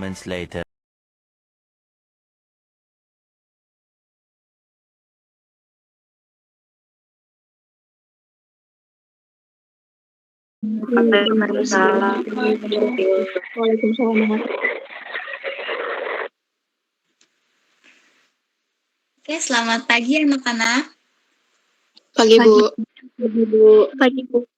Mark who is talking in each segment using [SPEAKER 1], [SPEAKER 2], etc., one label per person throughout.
[SPEAKER 1] moments later.
[SPEAKER 2] Waalaikumsalam. Waalaikumsalam.
[SPEAKER 3] Oke, selamat pagi anak-anak.
[SPEAKER 2] Pagi, Bu. Pagi, Bu.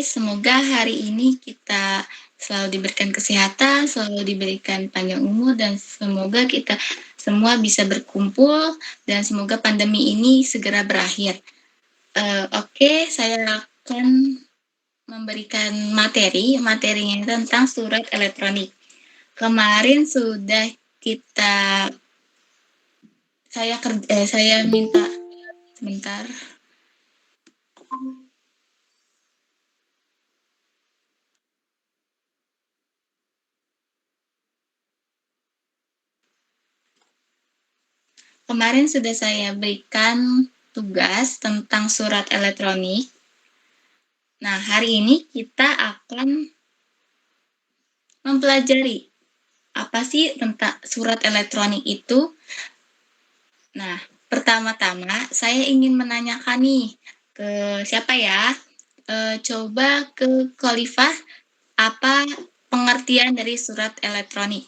[SPEAKER 3] Semoga hari ini kita selalu diberikan kesehatan, selalu diberikan panjang umur, dan semoga kita semua bisa berkumpul, dan semoga pandemi ini segera berakhir. Oke, saya akan memberikan materinya tentang surat elektronik. Kemarin sudah saya minta sebentar. Kemarin sudah saya berikan tugas tentang surat elektronik. Nah, hari ini kita akan mempelajari apa sih tentang surat elektronik itu. Nah, pertama-tama saya ingin menanyakan nih ke siapa ya? Coba ke Khalifah, apa pengertian dari surat elektronik?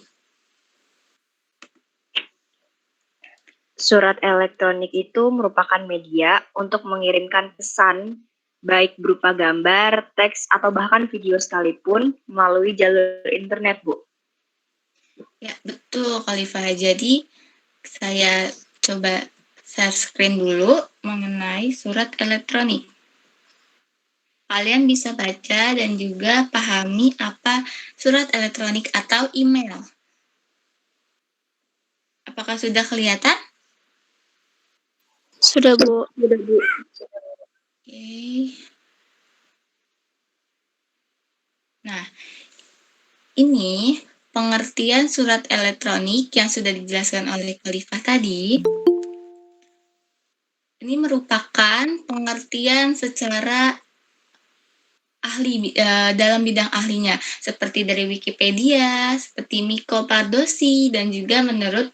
[SPEAKER 2] Surat elektronik itu merupakan media untuk mengirimkan pesan, baik berupa gambar, teks, atau bahkan video sekalipun melalui jalur internet, Bu.
[SPEAKER 3] Ya, betul Khalifah. Jadi, saya coba share screen dulu mengenai surat elektronik. Kalian bisa baca dan juga pahami apa surat elektronik atau email. Apakah sudah kelihatan?
[SPEAKER 2] Sudah, Bu.
[SPEAKER 3] Oke. Nah, ini pengertian surat elektronik yang sudah dijelaskan oleh Khalifah tadi. Ini merupakan pengertian secara dalam bidang ahlinya, seperti dari Wikipedia, seperti Miko Pardosi, dan juga menurut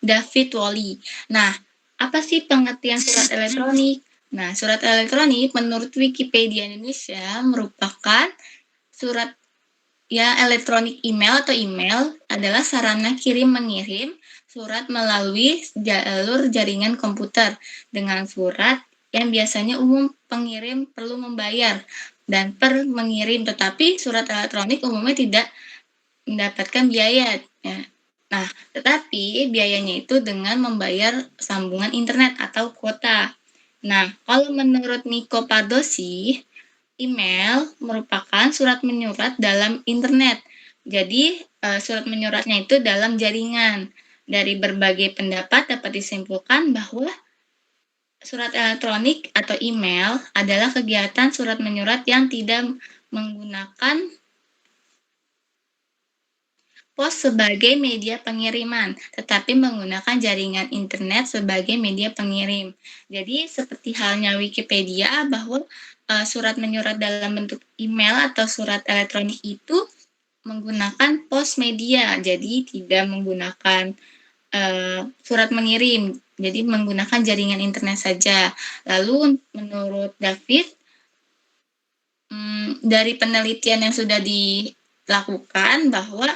[SPEAKER 3] David Wally. Nah, apa sih pengertian surat elektronik? Nah, surat elektronik menurut Wikipedia Indonesia merupakan surat elektronik email atau email adalah sarana kirim-mengirim surat melalui jalur jaringan komputer dengan surat yang biasanya umum pengirim perlu membayar dan per mengirim, tetapi surat elektronik umumnya tidak mendapatkan biaya. Ya. Nah, tetapi biayanya itu dengan membayar sambungan internet atau kuota. Nah, kalau menurut Miko Pardosi, email merupakan surat menyurat dalam internet. Jadi, surat menyuratnya itu dalam jaringan. Dari berbagai pendapat dapat disimpulkan bahwa surat elektronik atau email adalah kegiatan surat menyurat yang tidak menggunakan pos sebagai media pengiriman, tetapi menggunakan jaringan internet sebagai media pengirim. Jadi, seperti halnya Wikipedia, bahwa surat menyurat dalam bentuk email atau surat elektronik itu menggunakan pos media, jadi tidak menggunakan surat mengirim, jadi menggunakan jaringan internet saja. Lalu, menurut David, dari penelitian yang sudah dilakukan bahwa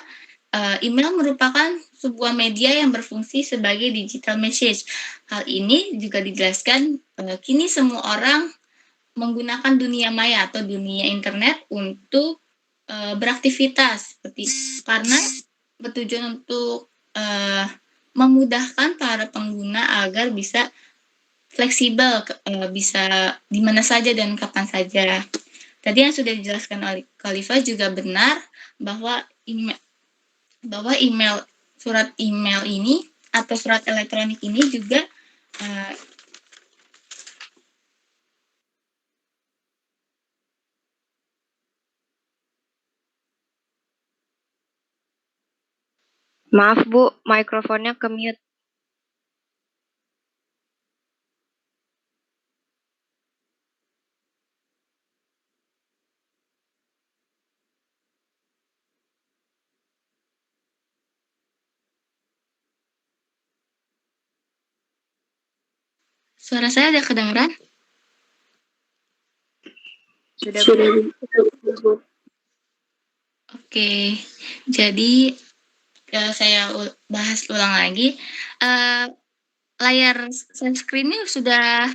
[SPEAKER 3] email merupakan sebuah media yang berfungsi sebagai digital message. Hal ini juga dijelaskan kini semua orang menggunakan dunia maya atau dunia internet untuk beraktivitas seperti karena bertujuan untuk memudahkan para pengguna agar bisa fleksibel, bisa di mana saja dan kapan saja. Tadi yang sudah dijelaskan oleh Khalifah juga benar bahwa surat email ini atau surat elektronik ini juga
[SPEAKER 2] Maaf, Bu, mikrofonnya ke mute.
[SPEAKER 3] Suara saya ada kedengeran?
[SPEAKER 2] Sudah, Bu.
[SPEAKER 3] Oke, jadi saya bahas ulang lagi. Layar screen-nya sudah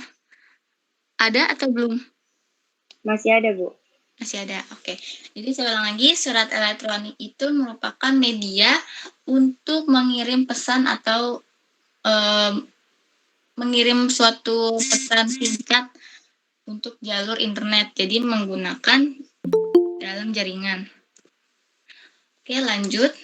[SPEAKER 3] ada atau belum?
[SPEAKER 2] Masih ada, Bu.
[SPEAKER 3] Masih ada, oke. Jadi saya ulang lagi, surat elektronik itu merupakan media untuk mengirim pesan atau mengirim suatu pesan singkat untuk jalur internet. Jadi menggunakan dalam jaringan. Oke, lanjut.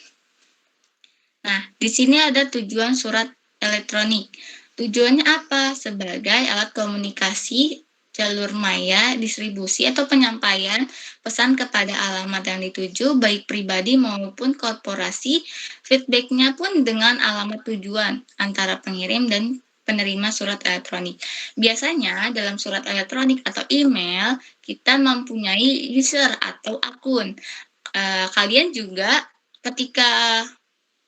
[SPEAKER 3] Nah, di sini ada tujuan surat elektronik. Tujuannya apa? Sebagai alat komunikasi jalur maya, distribusi atau penyampaian pesan kepada alamat yang dituju, baik pribadi maupun korporasi. Feedbacknya pun dengan alamat tujuan antara pengirim dan penerima surat elektronik. Biasanya dalam surat elektronik atau email, kita mempunyai user atau akun. Kalian juga ketika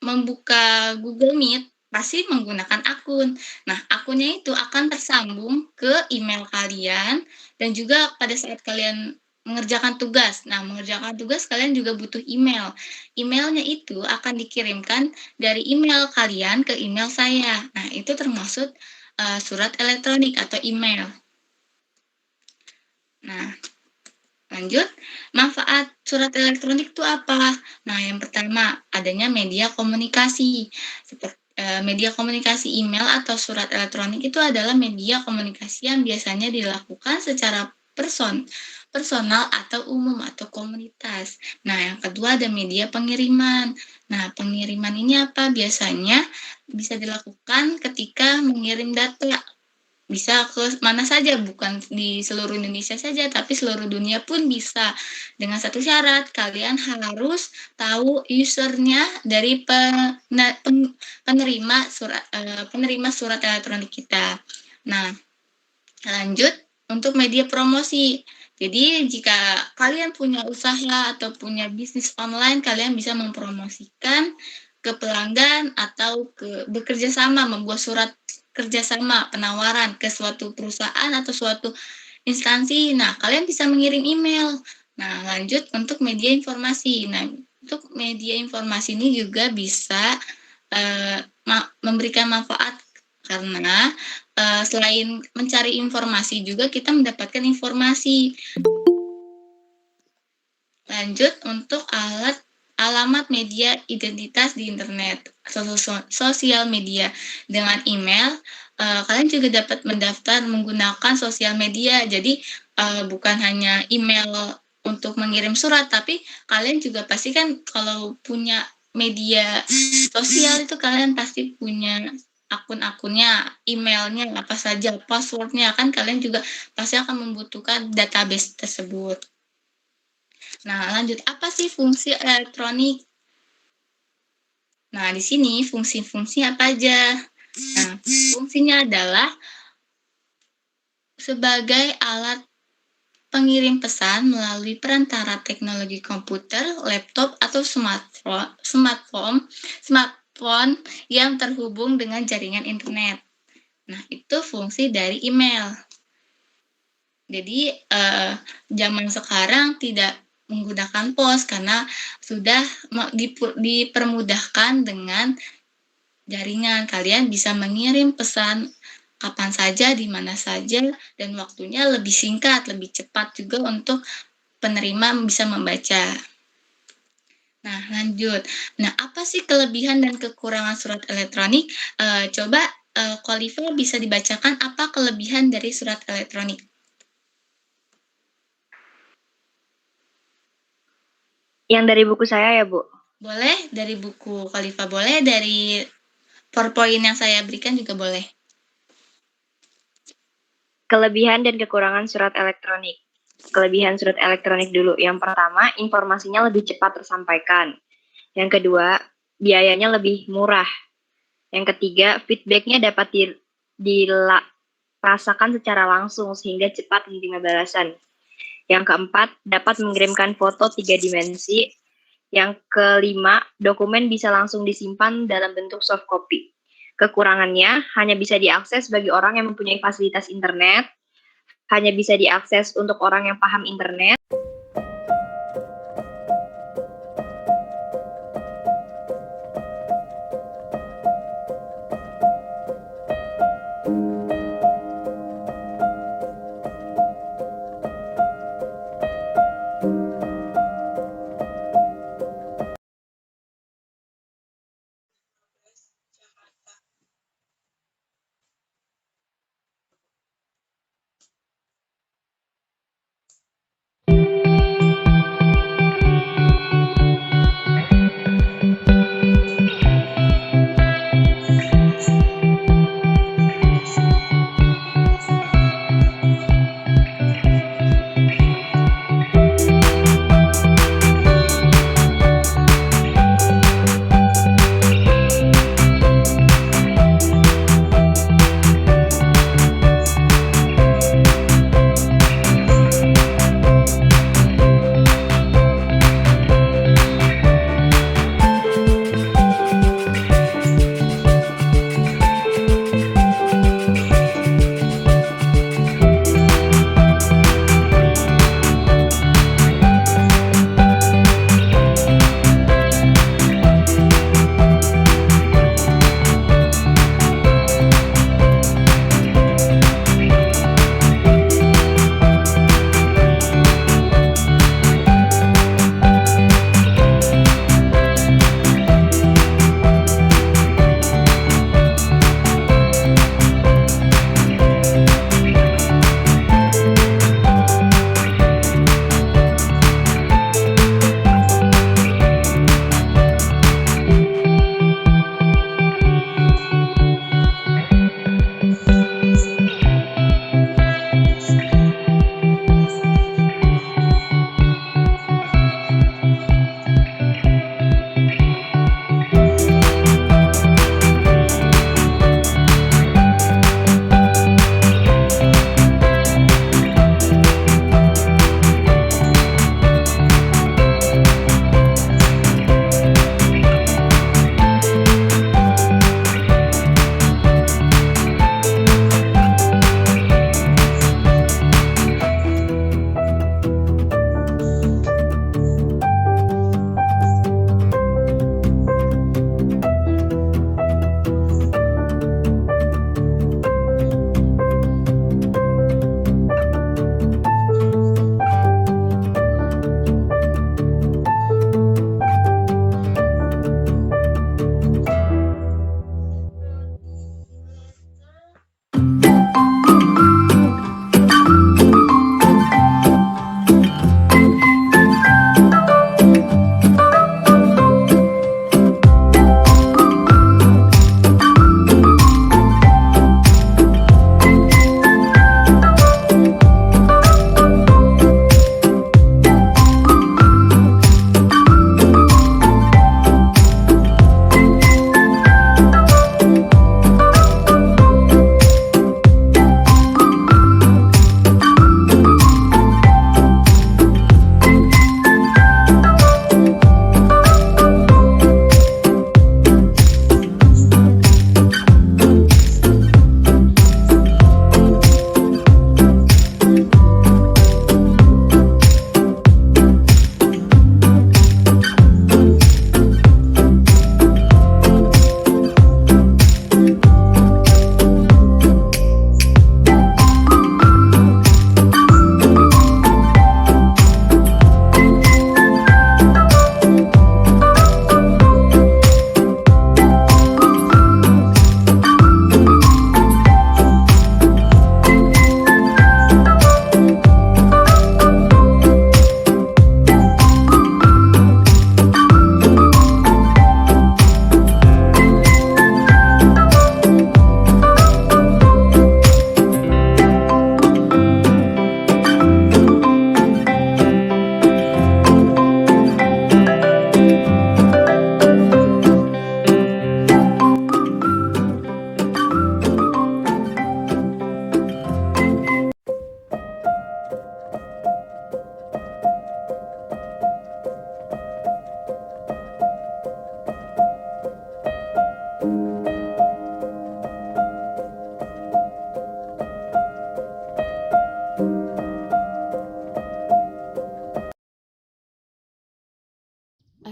[SPEAKER 3] membuka Google Meet pasti menggunakan akun. Nah, akunnya itu akan tersambung ke email kalian dan juga pada saat kalian mengerjakan tugas. Nah, mengerjakan tugas kalian juga butuh email. Emailnya itu akan dikirimkan dari email kalian ke email saya. Nah, itu termasuk surat elektronik atau email. Nah, lanjut, manfaat surat elektronik itu apa? Nah, yang pertama, adanya media komunikasi. Seperti media komunikasi email atau surat elektronik itu adalah media komunikasi yang biasanya dilakukan secara personal atau umum atau komunitas. Nah, yang kedua ada media pengiriman. Nah, pengiriman ini apa? Biasanya bisa dilakukan ketika mengirim data, bisa ke mana saja, bukan di seluruh Indonesia saja, tapi seluruh dunia pun bisa. Dengan satu syarat, kalian harus tahu usernya dari penerima surat elektronik kita. Nah, lanjut untuk media promosi. Jadi jika kalian punya usaha atau punya bisnis online, kalian bisa mempromosikan ke pelanggan atau bekerja sama, membuat surat kerjasama penawaran ke suatu perusahaan atau suatu instansi. Nah, kalian bisa mengirim email. Nah, lanjut untuk media informasi. Nah, untuk media informasi ini juga bisa memberikan manfaat karena selain mencari informasi juga kita mendapatkan informasi. Lanjut untuk alamat media identitas di internet, sosial media. Dengan email, kalian juga dapat mendaftar menggunakan sosial media. Jadi bukan hanya email untuk mengirim surat, tapi kalian juga pasti kan kalau punya media sosial itu kalian pasti punya akun-akunnya, emailnya apa saja, passwordnya kan kalian juga pasti akan membutuhkan database tersebut. Nah, lanjut, apa sih fungsi elektronik? Nah, di sini fungsi-fungsi apa aja? Nah, fungsinya adalah sebagai alat pengirim pesan melalui perantara teknologi komputer, laptop, atau smartphone yang terhubung dengan jaringan internet. Nah, itu fungsi dari email. Jadi, zaman sekarang tidak menggunakan pos karena sudah dipermudahkan dengan jaringan. Kalian bisa mengirim pesan kapan saja, di mana saja, dan waktunya lebih singkat, lebih cepat juga untuk penerima bisa membaca. Nah, lanjut. Nah, apa sih kelebihan dan kekurangan surat elektronik? Coba Khalifa bisa dibacakan apa kelebihan dari surat elektronik?
[SPEAKER 2] Yang dari buku saya ya, Bu?
[SPEAKER 3] Boleh dari buku Khalifa, boleh dari PowerPoint yang saya berikan juga boleh.
[SPEAKER 2] Kelebihan dan kekurangan surat elektronik. Kelebihan surat elektronik dulu. Yang pertama, informasinya lebih cepat tersampaikan. Yang kedua, biayanya lebih murah. Yang ketiga, feedbacknya dapat dirasakan secara langsung sehingga cepat menerima balasan. Yang keempat, dapat mengirimkan foto 3 dimensi. Yang kelima, dokumen bisa langsung disimpan dalam bentuk soft copy. Kekurangannya hanya bisa diakses bagi orang yang mempunyai fasilitas internet, hanya bisa diakses untuk orang yang paham internet,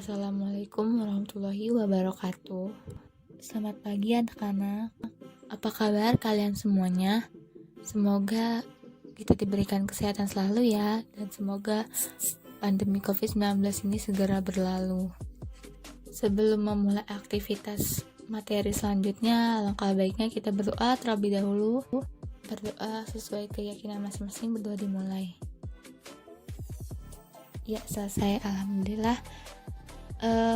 [SPEAKER 1] Assalamualaikum warahmatullahi wabarakatuh. Selamat pagi anak-anak. Apa kabar kalian semuanya? Semoga kita diberikan kesehatan selalu ya, dan semoga pandemi COVID-19 ini segera berlalu. Sebelum memulai aktivitas materi selanjutnya, alangkah baiknya kita berdoa terlebih dahulu. Berdoa sesuai keyakinan masing-masing, berdoa dimulai. Ya, selesai. Alhamdulillah.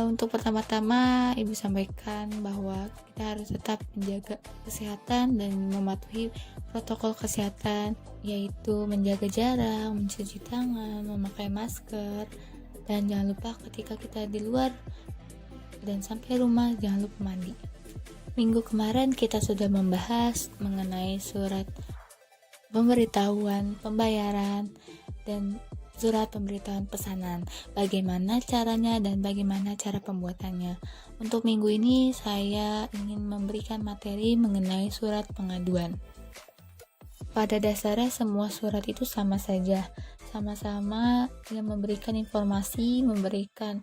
[SPEAKER 1] Untuk pertama-tama Ibu sampaikan bahwa kita harus tetap menjaga kesehatan dan mematuhi protokol kesehatan, yaitu menjaga jarak, mencuci tangan, memakai masker, dan jangan lupa ketika kita di luar dan sampai rumah jangan lupa mandi. Minggu kemarin kita sudah membahas mengenai surat pemberitahuan pembayaran dan surat pemberitahuan pesanan, bagaimana caranya dan bagaimana cara pembuatannya. Untuk minggu ini saya ingin memberikan materi mengenai surat pengaduan. Pada dasarnya semua surat itu sama saja, sama-sama yang memberikan informasi, memberikan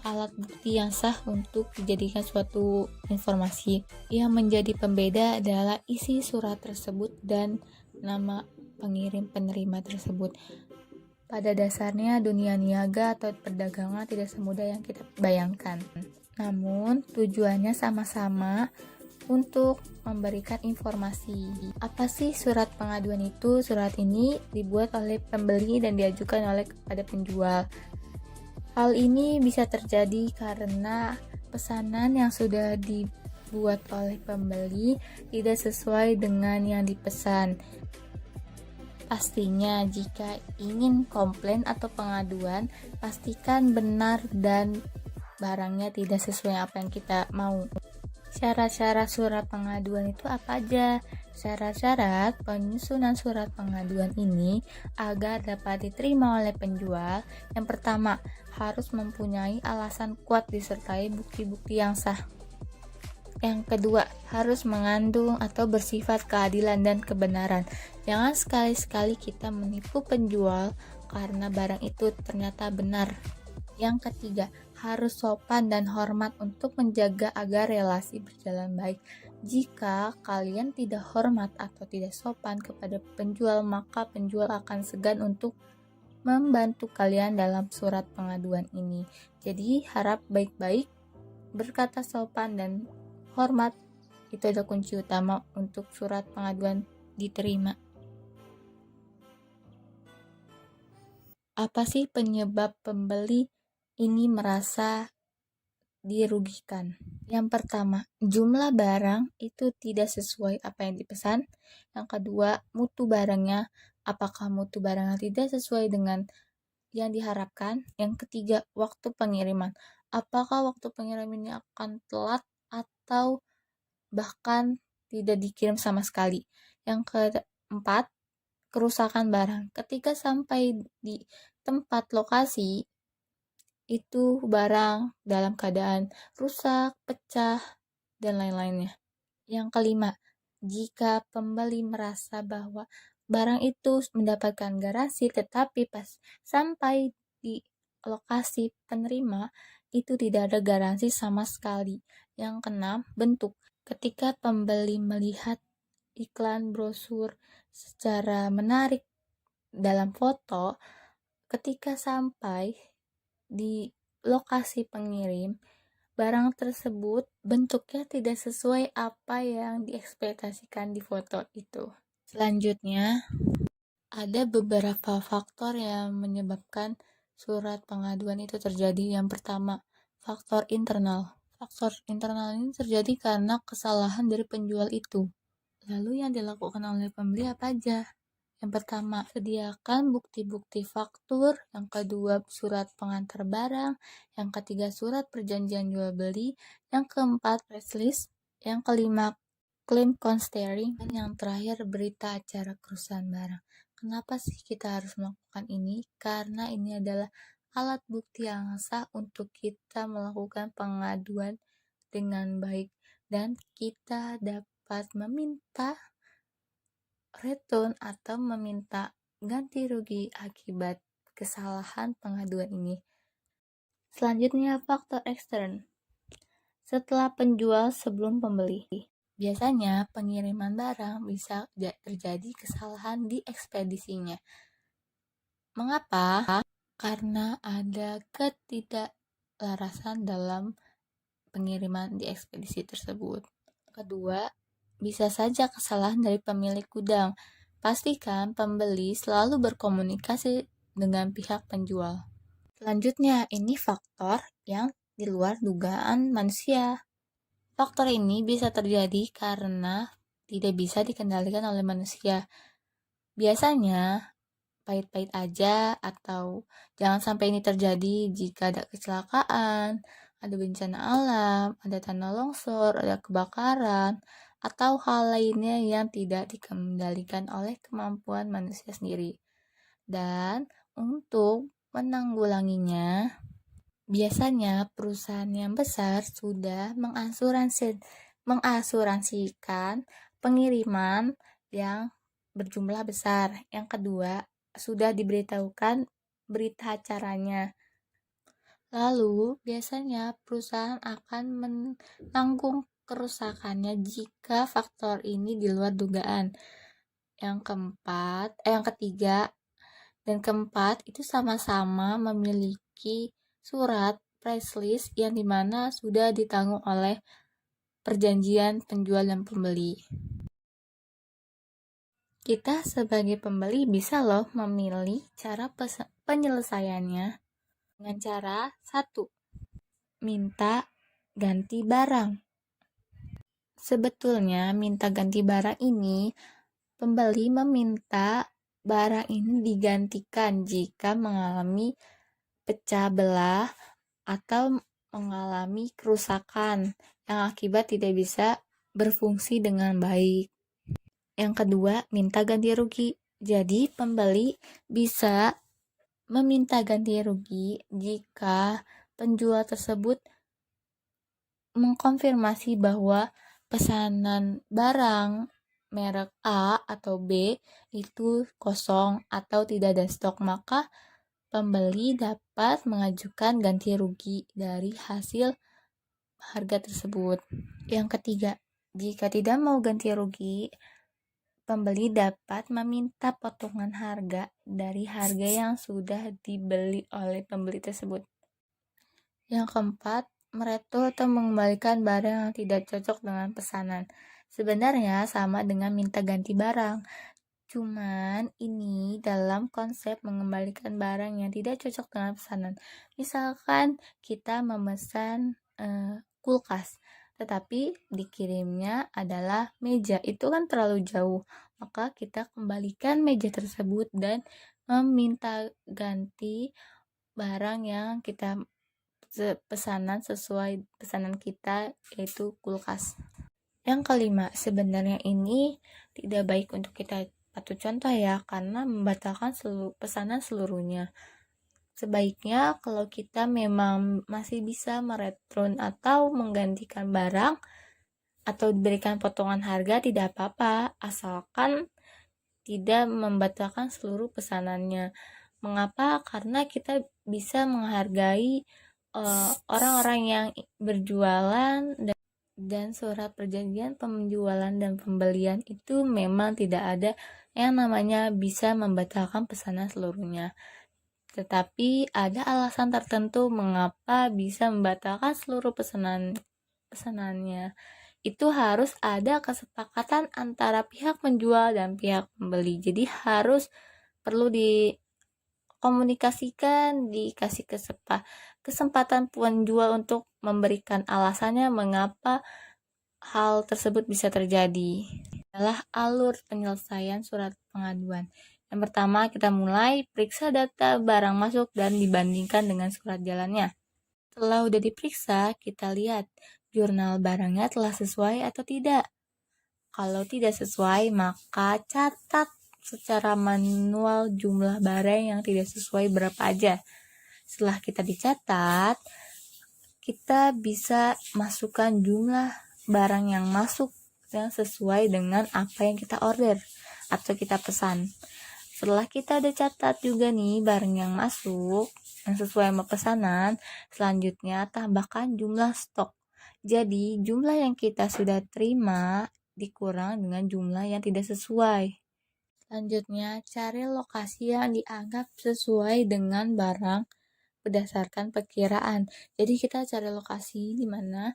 [SPEAKER 1] alat bukti yang sah untuk dijadikan suatu informasi. Yang menjadi pembeda adalah isi surat tersebut dan nama pengirim penerima tersebut. Pada dasarnya dunia niaga atau perdagangan tidak semudah yang kita bayangkan. Namun tujuannya sama-sama untuk memberikan informasi. Apa sih surat pengaduan itu? Surat ini dibuat oleh pembeli dan diajukan oleh kepada penjual. Hal ini bisa terjadi karena pesanan yang sudah dibuat oleh pembeli tidak sesuai dengan yang dipesan. Pastinya jika ingin komplain atau pengaduan, pastikan benar dan barangnya tidak sesuai apa yang kita mau. Syarat-syarat surat pengaduan itu apa aja? Syarat-syarat penyusunan surat pengaduan ini agar dapat diterima oleh penjual, yang pertama, harus mempunyai alasan kuat disertai bukti-bukti yang sah. Yang kedua, harus mengandung atau bersifat keadilan dan kebenaran. Jangan sekali-sekali kita menipu penjual karena barang itu ternyata benar. Yang ketiga, harus sopan dan hormat untuk menjaga agar relasi berjalan baik. Jika kalian tidak hormat atau tidak sopan kepada penjual, maka penjual akan segan untuk membantu kalian dalam surat pengaduan ini. Jadi, harap baik-baik, berkata sopan dan hormat. Itu adalah kunci utama untuk surat pengaduan diterima. Apa sih penyebab pembeli ini merasa dirugikan? Yang pertama, jumlah barang itu tidak sesuai apa yang dipesan. Yang kedua, mutu barangnya, apakah mutu barangnya tidak sesuai dengan yang diharapkan. Yang ketiga, waktu pengiriman, apakah waktu pengiriman ini akan telat atau bahkan tidak dikirim sama sekali. Yang keempat, kerusakan barang. Ketika sampai di tempat lokasi, itu barang dalam keadaan rusak, pecah, dan lain-lainnya. Yang kelima, jika pembeli merasa bahwa barang itu mendapatkan garansi tetapi pas sampai di lokasi penerima itu tidak ada garansi sama sekali. Yang keenam, bentuk. Ketika pembeli melihat iklan brosur secara menarik dalam foto, ketika sampai di lokasi pengirim, barang tersebut bentuknya tidak sesuai apa yang diekspektasikan di foto itu. Selanjutnya, ada beberapa faktor yang menyebabkan surat pengaduan itu terjadi. Yang pertama, faktor internal. Faktor internal ini terjadi karena kesalahan dari penjual itu. Lalu yang dilakukan oleh pembeli apa aja? Yang pertama, sediakan bukti-bukti faktur. Yang kedua, surat pengantar barang. Yang ketiga, surat perjanjian jual beli. Yang keempat, press list. Yang kelima, claim constering. Dan yang terakhir, berita acara kerusakan barang. Kenapa sih kita harus melakukan ini? Karena ini adalah alat bukti yang sah untuk kita melakukan pengaduan dengan baik dan kita dapat meminta return atau meminta ganti rugi akibat kesalahan pengaduan ini. Selanjutnya, faktor ekstern. Setelah penjual sebelum pembeli. Biasanya pengiriman barang bisa terjadi kesalahan di ekspedisinya. Mengapa? Karena ada ketidaklarasan dalam pengiriman di ekspedisi tersebut. Kedua, bisa saja kesalahan dari pemilik gudang. Pastikan pembeli selalu berkomunikasi dengan pihak penjual. Selanjutnya, ini faktor yang di luar dugaan manusia. Faktor ini bisa terjadi karena tidak bisa dikendalikan oleh manusia. Biasanya, pahit-pahit aja atau jangan sampai ini terjadi jika ada kecelakaan, ada bencana alam, ada tanah longsor, ada kebakaran, atau hal lainnya yang tidak dikendalikan oleh kemampuan manusia sendiri. Dan untuk menanggulanginya, biasanya perusahaan yang besar sudah mengasuransikan pengiriman yang berjumlah besar. Yang kedua, sudah diberitahukan berita acaranya. Lalu, biasanya perusahaan akan menanggung kerusakannya jika faktor ini di luar dugaan. Yang ketiga dan keempat itu sama-sama memiliki surat price list yang dimana sudah ditanggung oleh perjanjian penjual dan pembeli. Kita sebagai pembeli bisa loh memilih cara penyelesaiannya dengan cara 1. Minta ganti barang. Sebetulnya minta ganti barang ini, pembeli meminta barang ini digantikan jika mengalami pecah belah atau mengalami kerusakan yang akibat tidak bisa berfungsi dengan baik. Yang kedua, minta ganti rugi. Jadi, pembeli bisa meminta ganti rugi jika penjual tersebut mengkonfirmasi bahwa pesanan barang merek A atau B itu kosong atau tidak ada stok, maka pembeli dapat mengajukan ganti rugi dari hasil harga tersebut. Yang ketiga, jika tidak mau ganti rugi, pembeli dapat meminta potongan harga dari harga yang sudah dibeli oleh pembeli tersebut. Yang keempat, meretur atau mengembalikan barang yang tidak cocok dengan pesanan. Sebenarnya sama dengan minta ganti barang. Cuman ini dalam konsep mengembalikan barang yang tidak cocok dengan pesanan. Misalkan kita memesan kulkas, tetapi dikirimnya adalah meja. Itu kan terlalu jauh. Maka kita kembalikan meja tersebut dan meminta ganti barang yang kita pesanan sesuai pesanan kita, yaitu kulkas. Yang kelima, sebenarnya ini tidak baik untuk kita patut contoh ya, karena membatalkan pesanan seluruhnya. Sebaiknya kalau kita memang masih bisa mereturn atau menggantikan barang atau diberikan potongan harga, tidak apa-apa, asalkan tidak membatalkan seluruh pesanannya. Mengapa? Karena kita bisa menghargai orang-orang yang berjualan dan surat perjanjian penjualan dan pembelian itu memang tidak ada yang namanya bisa membatalkan pesanan seluruhnya. Tetapi ada alasan tertentu mengapa bisa membatalkan seluruh pesanannya. Itu harus ada kesepakatan antara pihak penjual dan pihak pembeli. Jadi harus perlu dikomunikasikan, dikasih kesempatan penjual untuk memberikan alasannya mengapa hal tersebut bisa terjadi. Adalah alur penyelesaian surat pengaduan. Yang pertama, kita mulai periksa data barang masuk dan dibandingkan dengan surat jalannya. Setelah udah diperiksa, kita lihat jurnal barangnya telah sesuai atau tidak. Kalau tidak sesuai, maka catat secara manual jumlah barang yang tidak sesuai berapa aja. Setelah kita dicatat, kita bisa masukkan jumlah barang yang masuk yang sesuai dengan apa yang kita order atau kita pesan. Setelah kita udah catat juga nih barang yang masuk, yang sesuai sama pesanan, selanjutnya tambahkan jumlah stok. Jadi, jumlah yang kita sudah terima dikurang dengan jumlah yang tidak sesuai. Selanjutnya, cari lokasi yang dianggap sesuai dengan barang berdasarkan perkiraan. Jadi, kita cari lokasi di mana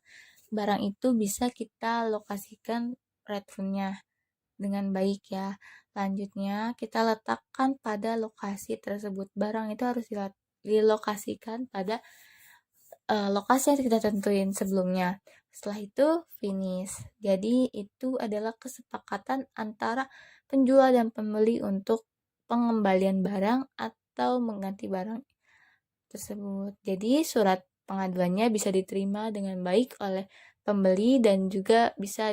[SPEAKER 1] barang itu bisa kita lokasikan return-nya dengan baik ya. Selanjutnya, kita letakkan pada lokasi tersebut. Barang itu harus dilokasikan pada lokasi yang kita tentuin sebelumnya. Setelah itu, finish. Jadi, itu adalah kesepakatan antara penjual dan pembeli untuk pengembalian barang atau mengganti barang tersebut. Jadi, surat pengaduannya bisa diterima dengan baik oleh pembeli dan juga bisa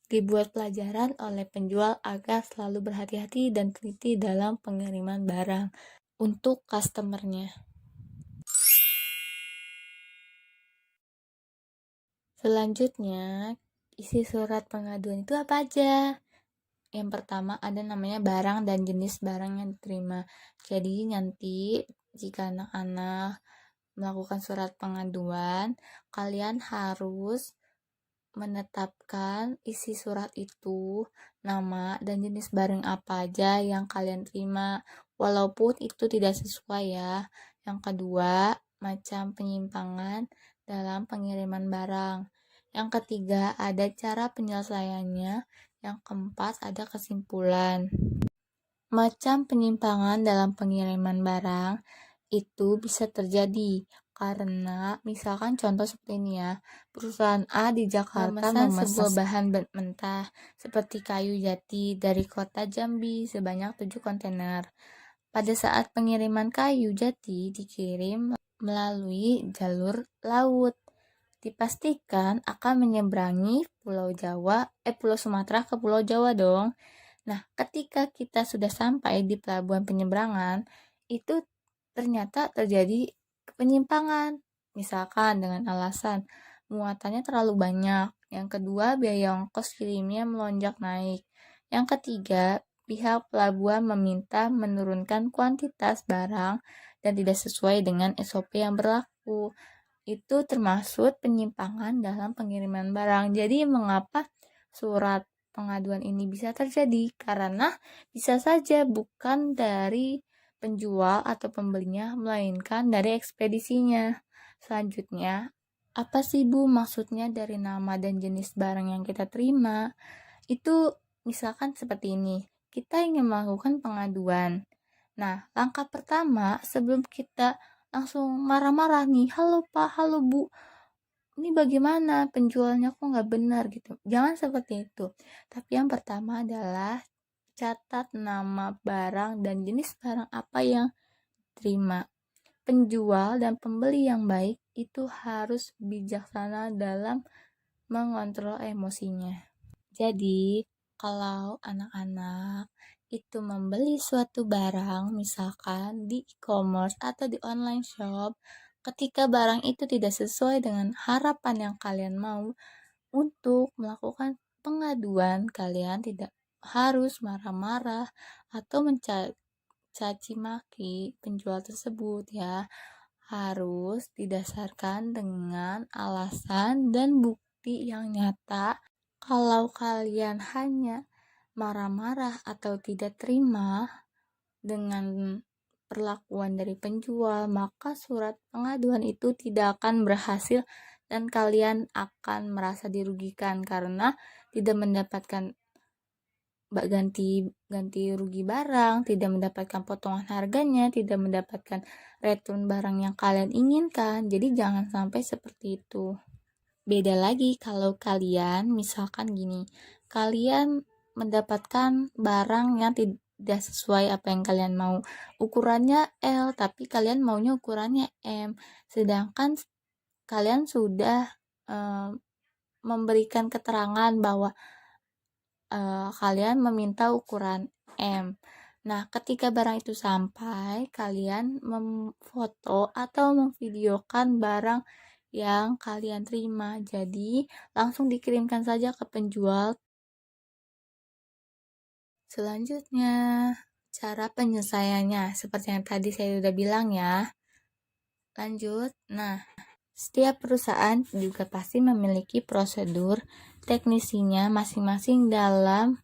[SPEAKER 1] dibuat pelajaran oleh penjual agar selalu berhati-hati dan teliti dalam pengiriman barang untuk customernya. Selanjutnya, isi surat pengaduan itu apa aja? Yang pertama ada namanya barang dan jenis barang yang diterima. Jadi nanti jika anak-anak melakukan surat pengaduan, kalian harus menetapkan isi surat itu, nama dan jenis barang apa aja yang kalian terima, walaupun itu tidak sesuai ya. Yang kedua, macam penyimpangan dalam pengiriman barang. Yang ketiga, ada cara penyelesaiannya. Yang keempat, ada kesimpulan. Macam penyimpangan dalam pengiriman barang itu bisa terjadi karena misalkan contoh seperti ini ya, perusahaan A di Jakarta memesan sebuah bahan mentah seperti kayu jati dari kota Jambi sebanyak 7 kontainer. Pada saat pengiriman kayu jati dikirim melalui jalur laut, dipastikan akan menyeberangi Pulau Sumatera ke Pulau Jawa dong. Nah, ketika kita sudah sampai di pelabuhan penyeberangan, itu ternyata terjadi penyimpangan. Misalkan dengan alasan muatannya terlalu banyak. Yang kedua, biaya ongkos kirimnya melonjak naik. Yang ketiga, pihak pelabuhan meminta menurunkan kuantitas barang dan tidak sesuai dengan SOP yang berlaku. Itu termasuk penyimpangan dalam pengiriman barang. Jadi, mengapa surat pengaduan ini bisa terjadi? Karena bisa saja bukan dari penjual atau pembelinya, melainkan dari ekspedisinya. Selanjutnya, apa sih Bu maksudnya dari nama dan jenis barang yang kita terima? Itu misalkan seperti ini, kita ingin melakukan pengaduan. Nah, langkah pertama sebelum kita langsung marah-marah nih, halo Pak, halo Bu, ini bagaimana penjualnya kok nggak benar gitu. Jangan seperti itu. Tapi yang pertama adalah catat nama barang dan jenis barang apa yang terima. Penjual dan pembeli yang baik itu harus bijaksana dalam mengontrol emosinya. Jadi, kalau anak-anak itu membeli suatu barang, misalkan di e-commerce atau di online shop, ketika barang itu tidak sesuai dengan harapan yang kalian mau, untuk melakukan pengaduan, kalian tidak harus marah-marah atau mencaci maki penjual tersebut ya. Harus didasarkan dengan alasan dan bukti yang nyata. Kalau kalian hanya marah-marah atau tidak terima dengan perlakuan dari penjual, maka surat pengaduan itu tidak akan berhasil dan kalian akan merasa dirugikan karena tidak mendapatkan ganti rugi barang, tidak mendapatkan potongan harganya, tidak mendapatkan return barang yang kalian inginkan. Jadi jangan sampai seperti itu. Beda lagi kalau kalian misalkan gini, kalian mendapatkan barang yang tidak sesuai apa yang kalian mau. Ukurannya L, tapi kalian maunya ukurannya M. Sedangkan kalian sudah memberikan keterangan bahwa kalian meminta ukuran M. Nah, ketika barang itu sampai, kalian memfoto atau memvideokan barang yang kalian terima. Jadi, langsung dikirimkan saja ke penjual. Selanjutnya, cara penyelesaiannya. Seperti yang tadi saya sudah bilang ya. Lanjut. Nah, setiap perusahaan juga pasti memiliki prosedur teknisinya masing-masing dalam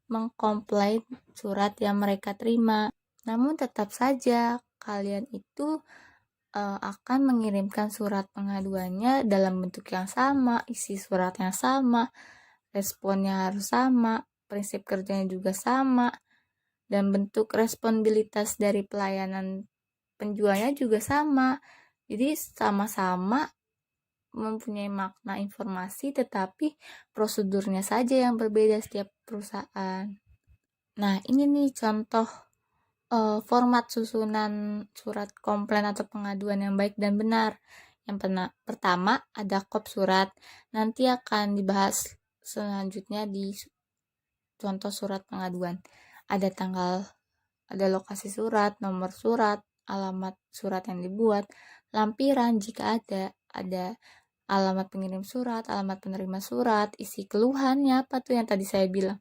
[SPEAKER 1] mengkomplain surat yang mereka terima. Namun tetap saja kalian itu akan mengirimkan surat pengaduannya dalam bentuk yang sama, isi surat yang sama, responnya harus sama, prinsip kerjanya juga sama, dan bentuk responsibilitas dari pelayanan penjualnya juga sama. Jadi sama-sama mempunyai makna informasi, tetapi prosedurnya saja yang berbeda setiap perusahaan. Nah, ini nih contoh format susunan surat komplain atau pengaduan yang baik dan benar. Yang pertama ada kop surat. Nanti akan dibahas selanjutnya di contoh surat pengaduan. Ada tanggal, ada lokasi surat, nomor surat, alamat surat yang dibuat, lampiran jika ada alamat pengirim surat, alamat penerima surat, isi keluhannya apa tuh yang tadi saya bilang.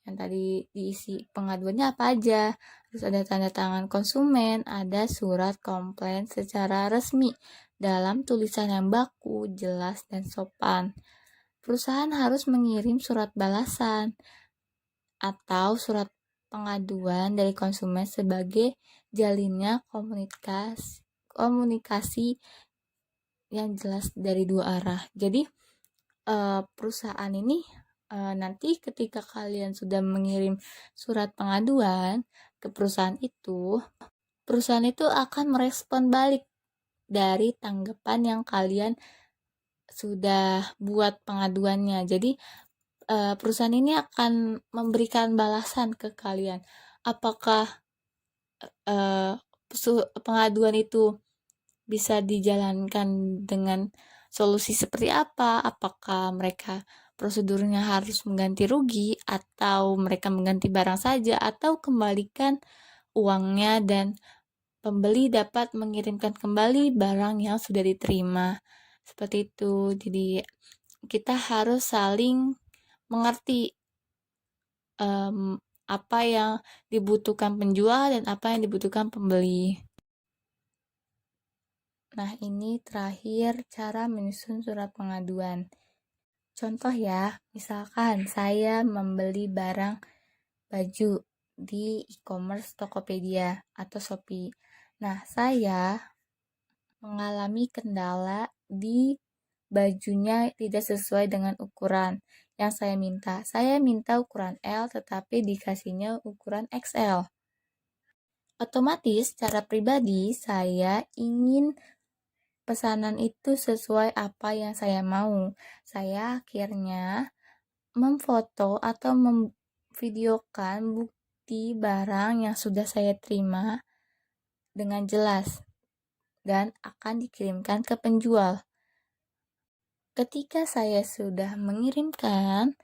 [SPEAKER 1] Yang tadi diisi pengaduannya apa aja. Terus ada tanda tangan konsumen, ada surat komplain secara resmi dalam tulisan yang baku, jelas, dan sopan. Perusahaan harus mengirim surat balasan atau surat pengaduan dari konsumen sebagai jalinnya komunikasi yang jelas dari dua arah. Jadi perusahaan ini nanti ketika kalian sudah mengirim surat pengaduan ke perusahaan itu akan merespon balik dari tanggapan yang kalian sudah buat pengaduannya. Jadi perusahaan ini akan memberikan balasan ke kalian. Apakah pengaduan itu bisa dijalankan dengan solusi seperti apa? Apakah mereka prosedurnya harus mengganti rugi, atau mereka mengganti barang saja, atau kembalikan uangnya dan pembeli dapat mengirimkan kembali barang yang sudah diterima. Seperti itu. Jadi kita harus saling mengerti apa yang dibutuhkan penjual dan apa yang dibutuhkan pembeli. Nah, ini terakhir cara menyusun surat pengaduan. Contoh ya, misalkan saya membeli barang baju di e-commerce Tokopedia atau Shopee. Nah, saya mengalami kendala di bajunya tidak sesuai dengan ukuran yang saya minta. Saya minta ukuran L tetapi dikasihnya ukuran XL. Otomatis secara pribadi saya ingin pesanan itu sesuai apa yang saya mau. Saya akhirnya memfoto atau memvideokan bukti barang yang sudah saya terima dengan jelas dan akan dikirimkan ke penjual. Ketika saya sudah mengirimkan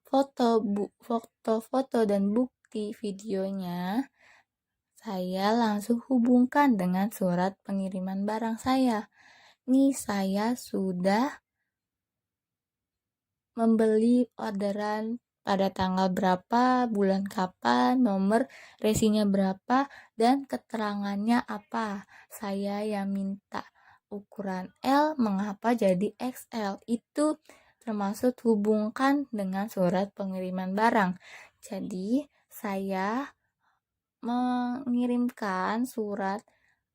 [SPEAKER 1] foto dan bukti videonya, saya langsung hubungkan dengan surat pengiriman barang saya. Nih, saya sudah membeli orderan pada tanggal berapa, bulan kapan, nomor resinya berapa, dan keterangannya apa. Saya yang minta ukuran L, mengapa jadi XL? Itu termasuk hubungkan dengan surat pengiriman barang. Jadi, saya mengirimkan surat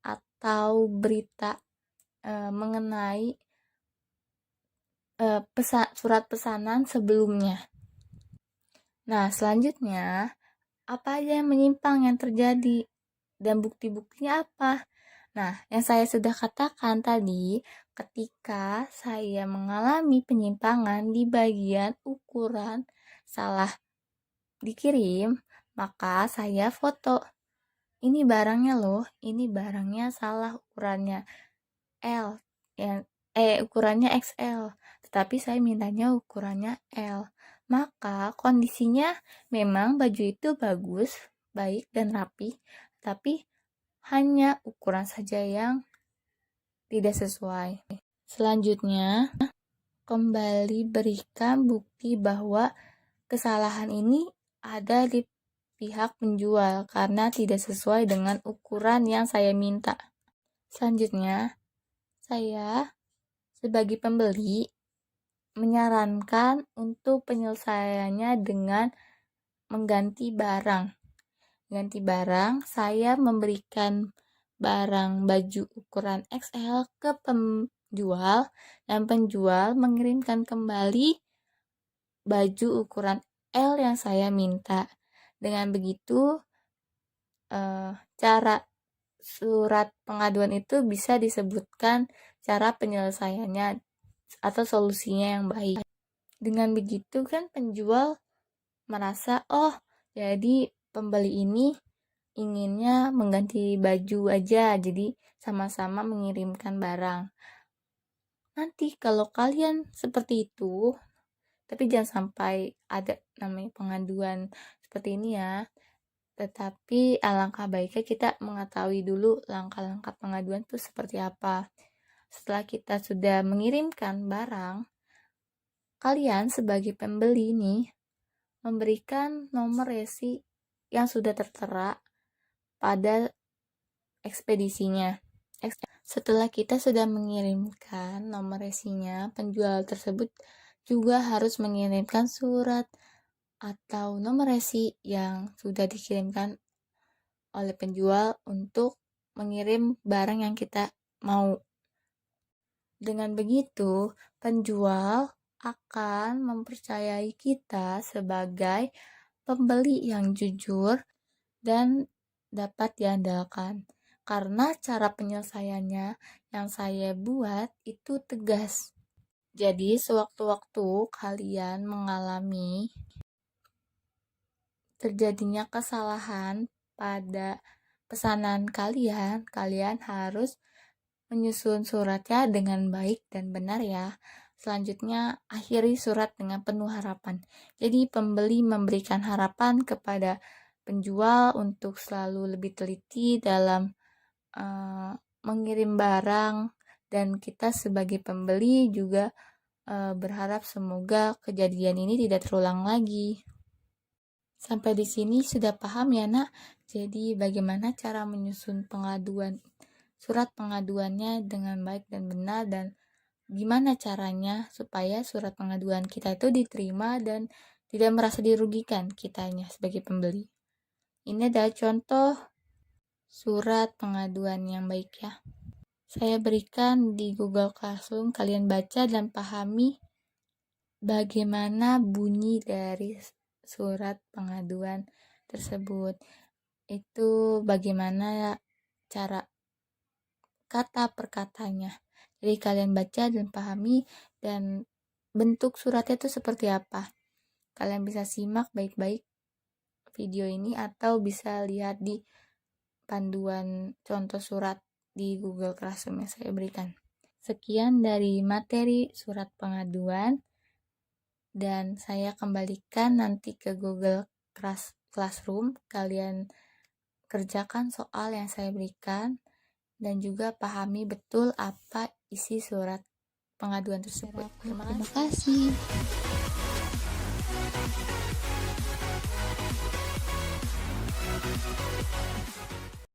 [SPEAKER 1] atau berita mengenai surat pesanan sebelumnya. Nah, selanjutnya apa aja yang menyimpang yang terjadi dan bukti-buktinya apa? Nah, yang saya sudah katakan tadi, ketika saya mengalami penyimpangan di bagian ukuran salah dikirim, maka saya foto. Ini barangnya loh, ini barangnya salah ukurannya L, ukurannya XL, tetapi saya mintanya ukurannya L. Maka kondisinya memang baju itu bagus, baik dan rapi, tapi hanya ukuran saja yang tidak sesuai. Selanjutnya, kembali berikan bukti bahwa kesalahan ini ada di pihak penjual karena tidak sesuai dengan ukuran yang saya minta. Selanjutnya, saya sebagai pembeli menyarankan untuk penyelesaiannya dengan mengganti barang. Ganti barang, saya memberikan barang baju ukuran XL ke penjual dan penjual mengirimkan kembali baju ukuran L yang saya minta. Dengan begitu, cara surat pengaduan itu bisa disebutkan cara penyelesaiannya atau solusinya yang baik. Dengan begitu kan penjual merasa, oh jadi pembeli ini inginnya mengganti baju aja, jadi sama-sama mengirimkan barang. Nanti kalau kalian seperti itu, tapi jangan sampai ada namanya pengaduan seperti ini ya. Tetapi alangkah baiknya kita mengetahui dulu langkah-langkah pengaduan itu seperti apa. Setelah kita sudah mengirimkan barang, kalian sebagai pembeli nih memberikan nomor resi yang sudah tertera pada ekspedisinya. Setelah kita sudah mengirimkan nomor resinya, penjual tersebut juga harus mengirimkan surat atau nomor resi yang sudah dikirimkan oleh penjual untuk mengirim barang yang kita mau. Dengan begitu, penjual akan mempercayai kita sebagai pembeli yang jujur dan dapat diandalkan. Karena cara penyelesaiannya yang saya buat itu tegas. Jadi, sewaktu-waktu kalian mengalami terjadinya kesalahan pada pesanan kalian, kalian harus menyusun suratnya dengan baik dan benar ya. Selanjutnya, akhiri surat dengan penuh harapan. Jadi, pembeli memberikan harapan kepada penjual untuk selalu lebih teliti dalam mengirim barang, dan kita sebagai pembeli juga berharap semoga kejadian ini tidak terulang lagi. Sampai di sini sudah paham ya nak? Jadi bagaimana cara menyusun surat pengaduannya dengan baik dan benar, dan gimana caranya supaya surat pengaduan kita itu diterima dan tidak merasa dirugikan kitanya sebagai pembeli. Ini adalah contoh surat pengaduan yang baik ya. Saya berikan di Google Classroom, kalian baca dan pahami bagaimana bunyi dari surat pengaduan tersebut. Itu bagaimana cara kata per katanya. Jadi kalian baca dan pahami, dan bentuk suratnya itu seperti apa. Kalian bisa simak baik-baik video ini atau bisa lihat di panduan contoh surat di Google Classroom yang saya berikan. Sekian dari materi surat pengaduan, dan saya kembalikan nanti ke Google Classroom. Kalian kerjakan soal yang saya berikan dan juga pahami betul apa isi surat pengaduan tersebut. Terima kasih.